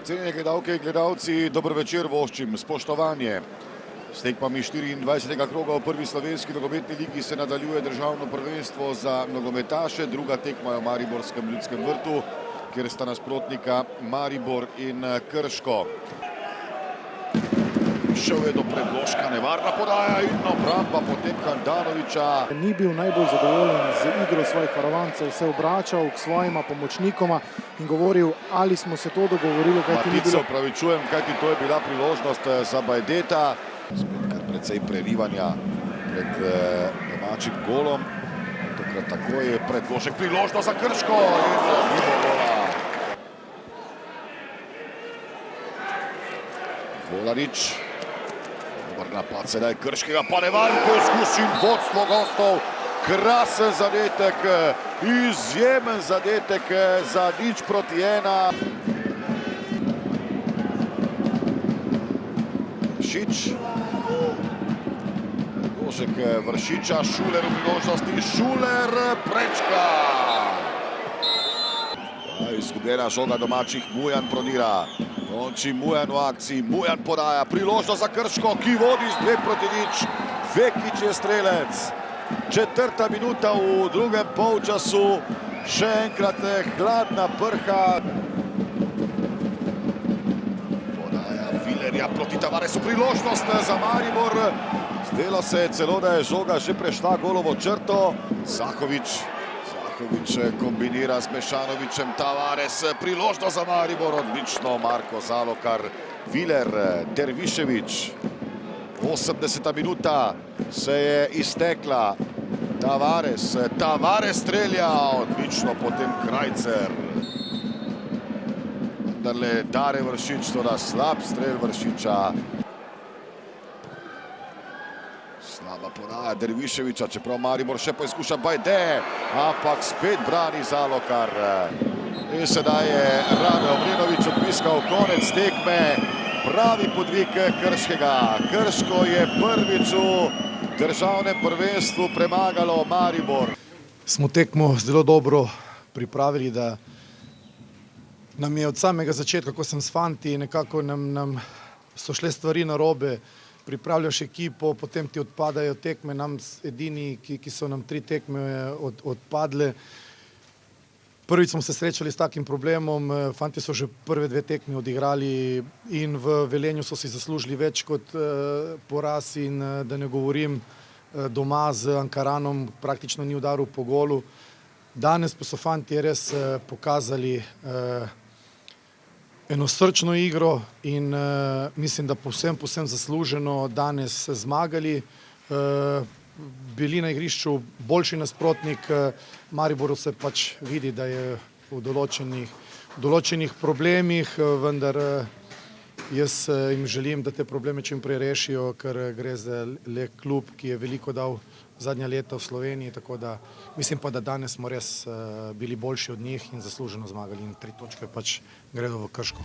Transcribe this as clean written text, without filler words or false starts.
Cenjene gledalke in gledalci, dober večer voščim, spoštovanje. S tekmami 24. kroga v prvi slovenski nogometni ligi se nadaljuje državno prvenstvo za nogometaše. Druga tekma je v Mariborskem Ljudskem vrtu, kjer sta nasprotnika Maribor in Krško. Šel je do predložka, nevarna podaja in obramba potem Handanovića. Ni bil najbolj zadovoljen z igro svojih varovancev, se obračal k svojima pomočnikoma in govoril, ali smo se to dogovorili, kajti ni bilo. Opravičujem, kajti to je bila priložnost za Bajdeta. Spet kar precej prerivanja pred domačim golom. Tokrat tako je predložek, priložnost za Krško in mimo gola. Volarič. Dobar napad sedaj Krškega, pa nevarno poskusim vodstvo gostov. Krasen zadetek, izjemen zadetek za 0:1. Vršič. Predložek Vršiča, Šuler v priložnosti, Šuler prečka. Izgubljena žoga domačih, Mujan prodira. Konči Mujan v akciji, Mujan podaja, priložnost za Krško, ki vodi z 2:0. Vekič je strelec. 4. minuta v drugem polčasu. Še enkrat hladna prha. Podaja Vilerja proti Tavaresu, priložnost za Maribor. Zdelo se je celo, da je žoga že prešla golovo črto. Zahovič kombinira s Mešanovićem, Tavares, priložnost za Maribor, odlično, Marko Zalokar, Viler, Dervišević. 80. minuta se je iztekla, Tavares strelja, odlično, potem Krajcer. Vendarle Dare Vršič, toda slab strel Vršiča. Slaba podaja Derviševića, čeprav Maribor še poizkuša Bajde, ampak spet brani Zalokar. In sedaj je Rade Obrenović odpiskal konec tekme. Pravi podvig Krškega. Krško je prvič v državnem prvenstvu premagalo Maribor. Smo tekmo zelo dobro pripravili, da nam je od samega začetka, ko sem s fanti, nekako nam so šle stvari narobe. Pripravljaš ekipo, potem ti odpadajo tekme, nam edini, ki so nam 3 tekme odpadle. Prvič smo se srečali s takim problemom, fanti so že prve 2 tekme odigrali in v Velenju so si zaslužili več kot poraz in da ne govorim doma z Ankaranom, praktično ni udaril po golu. Danes pa so fanti res pokazali eno srčno igro in mislim, da povsem zasluženo danes zmagali. Bili na igrišču boljši nasprotnik, Mariboru se pač vidi, da je v določenih problemih, vendar jaz jim želim, da te probleme čim prej rešijo, ker gre za le klub, ki je veliko dal zadnja leta v Sloveniji, tako da mislim pa, da danes smo res bili boljši od njih in zasluženo zmagali in 3 točke pač gredo v Krško.